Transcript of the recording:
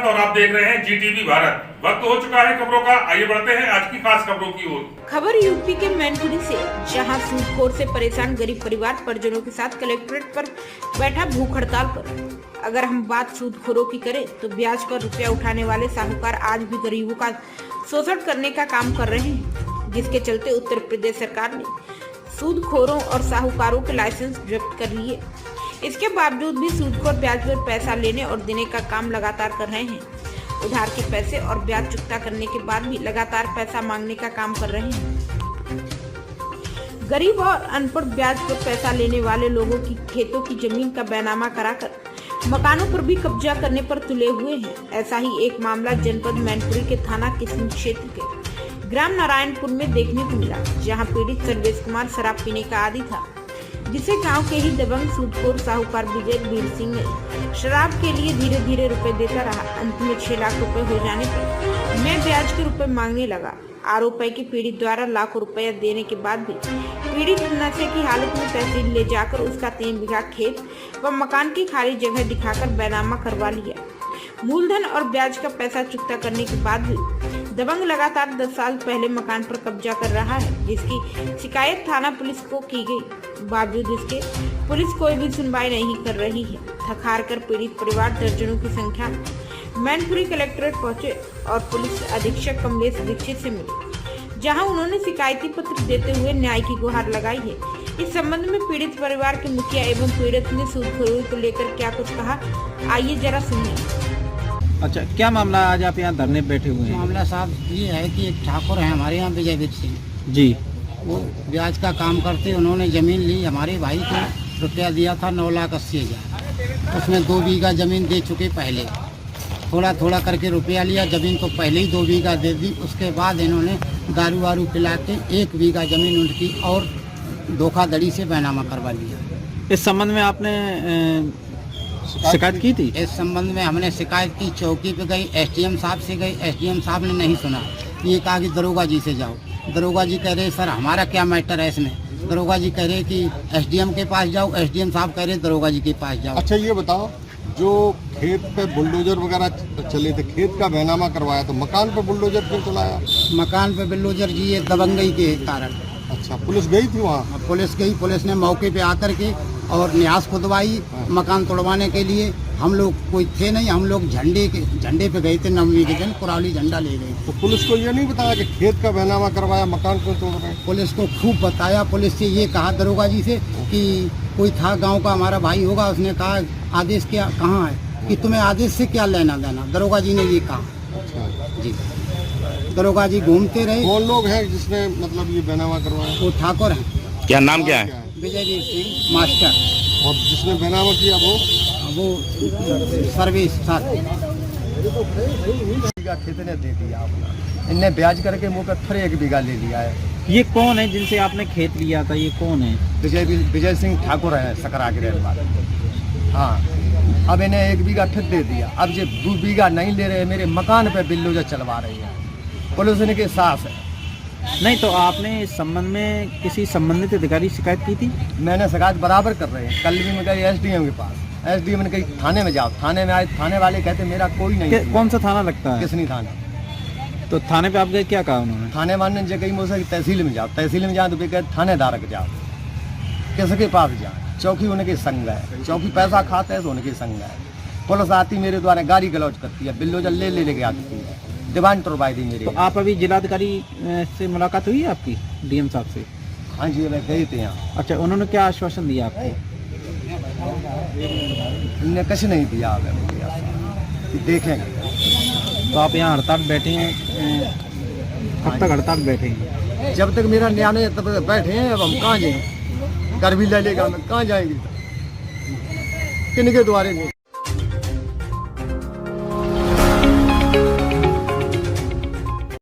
स्वागत और आप देख रहे हैं जीटीवी भारत। वक्त हो चुका है खबरों का, आइए बढ़ते हैं आज की खास खबरों की ओर। खबर यूपी के मैनपुरी से, जहां सूदखोर से परेशान गरीब परिवार परिजनों के साथ कलेक्ट्रेट पर बैठा भूख हड़ताल पर। अगर हम बात सूदखोरों की करें तो ब्याज पर रुपया उठाने वाले साहूकार आज भी गरीबों का शोषण करने का काम कर रहे हैं, जिसके चलते उत्तर प्रदेश सरकार ने सूदखोरों और साहूकारों के लाइसेंस जब्त कर लिए। इसके बावजूद भी सूदखोर ब्याज पर पैसा लेने और देने का काम लगातार कर रहे हैं। उधार के पैसे और ब्याज चुकता करने के बाद भी लगातार पैसा मांगने का काम कर रहे हैं। गरीब और अनपढ़ ब्याज पर पैसा लेने वाले लोगों की खेतों की जमीन का बैनामा कराकर मकानों पर भी कब्जा करने पर तुले हुए हैं। ऐसा ही एक मामला जनपद मैनपुरी के थाना किस्म क्षेत्र के ग्राम नारायणपुर में देखने को मिला, जहां पीड़ित सर्वेश कुमार शराब पीने का आदी था, जिसे गांव के ही दबंग सूदखोर साहूकार विजय वीर सिंह ने शराब के लिए धीरे धीरे रुपए देता रहा। अंत में 6 लाख रुपए हो जाने पर मैं ब्याज के रुपए मांगने लगा। आरोप है कि पीड़ित द्वारा लाखों रुपया देने के बाद भी पीड़ित नशे की हालत में तहसील ले जाकर उसका 3 बीघा खेत व मकान की खाली जगह दिखाकर बैनामा करवा लिया। मूलधन और ब्याज का पैसा चुकता करने के बाद भी दबंग लगातार 10 साल पहले मकान पर कब्जा कर रहा है, जिसकी शिकायत थाना पुलिस को की गई। बावजूद इसके पुलिस कोई भी सुनवाई नहीं कर रही है। थक हार कर पीड़ित परिवार दर्जनों की संख्या में मैनपुरी कलेक्ट्रेट पहुंचे और पुलिस अधीक्षक कमलेश दीक्षित से मिले, जहां उन्होंने शिकायती पत्र देते हुए न्याय की गुहार लगाई है। इस संबंध में पीड़ित परिवार के मुखिया एवं पीड़ित ने सूदखोरी को लेकर क्या कुछ कहा, आइए जरा सुनिए। अच्छा, क्या मामला आज आप यहाँ धरने बैठे हुए हैं? मामला साहब ये है कि एक ठाकुर है हमारे यहाँ विजय वीर सिंह जी, वो ब्याज का काम करते, उन्होंने ज़मीन ली, हमारे भाई को रुपया दिया था 9,80,000। उसमें 2 बीघा ज़मीन दे चुके पहले, थोड़ा थोड़ा करके रुपया लिया, ज़मीन तो पहले ही 2 बीघा दे दी। उसके बाद इन्होंने दारू वारू पिला के 1 बीघा ज़मीन उनकी और धोखाधड़ी से बैनामा करवा लिया। इस संबंध में आपने शिकायत की थी? इस संबंध में हमने शिकायत की, चौकी पे गई, एसडीएम साहब से गई, एसडीएम साहब ने नहीं सुना। ये कहा कि दरोगा जी से जाओ। दरोगा जी कह रहे सर हमारा क्या मैटर है इसमें। दरोगा जी कह रहे कि एसडीएम के पास जाओ, एसडीएम साहब कह रहे दरोगा जी के पास जाओ। अच्छा ये बताओ, जो खेत पे बुलडोजर वगैरह चले थे, खेत का बैनामा करवाया तो मकान पे बुलडोजर क्यों चलाया? मकान पे बुलडोजर जी ये दबंगई के कारण। अच्छा, पुलिस गई थी वहाँ? पुलिस गई, पुलिस ने मौके पे आकर के और न्यास खुदवाई मकान तोड़वाने के लिए। हम लोग कोई थे नहीं, हम लोग झंडे पे गए थे, नवमी के दिन कुराली झंडा ले गए। तो पुलिस को ये नहीं बताया कि खेत का बैनामा करवाया, मकान क्यों तोड़ रहे? पुलिस को खूब बताया। पुलिस से ये कहा दरोगा जी से कि कोई था गांव का हमारा भाई होगा, उसने कहा आदेश क्या कहाँ है, कि तुम्हें आदेश से क्या लेना देना। दरोगा जी ने ये कहा। अच्छा जी, दरोगा जी घूमते रहे। कौन लोग हैं जिसने मतलब ये बैनामा करवाया? वो ठाकुर है। क्या नाम क्या है? विजय वीर सिंह मास्टर। और जिसने बैनामा किया वो सर्विस साथ बीघा खेत ने दे दिया अपना, इनने ब्याज करके मुँह पे फिर 1 बीघा ले लिया है। ये कौन है जिनसे आपने खेत लिया था? ये कौन है? विजय सिंह ठाकुर है, सकरा के रहने वाले। हाँ, अब इन्हें 1 बीघा फिर दे दिया। अब जो 2 बीघा नहीं ले रहे, मेरे मकान पे बिल्डोजर चलवा रही है पुलिस, इनके साथ है। नहीं तो आपने इस संबंध में किसी संबंधित अधिकारी शिकायत की थी? मैंने शिकायत बराबर कर रहे हैं। कल भी मैं गई एसडीएम के पास, एसडीएम ने कही थाने में जाओ। थाने में आए, थाने वाले कहते मेरा कोई नहीं है। कौन सा थाना लगता है? किसनी थाना। तो थाने पे आप गए, क्या कहा उन्होंने? थाने वाले ने जगह मुझसे तहसील में जाओ, तहसील में जाओ तो कहते थानेदार के जाओ। किसके पास जाए? चौकी उनके संग है, चौकी पैसा खाते हैं तो उनके संग है। पुलिस आती मेरे द्वारा गाड़ी गलौज करती है, बिल्डोजर ले के आती है, दीवान तुड़वाई दी मेरी। तो आप अभी जिलाधिकारी से मुलाकात हुई है आपकी, डीएम साहब से? हाँ जी, मैं गए थे यहाँ। अच्छा, उन्होंने क्या आश्वासन दिया आपको? इन्होंने कुछ नहीं दिया हमें, मुझे देखेंगे। तो आप यहाँ हड़ताल बैठे हैं, कब तक हड़ताल बैठे हैं? जब तक मेरा न्याय नहीं तब तक बैठे हैं। अब हम कहाँ जाएंगे? घर भी ले लेगा, कहाँ जाएंगे? किनके द्वारे नहीं।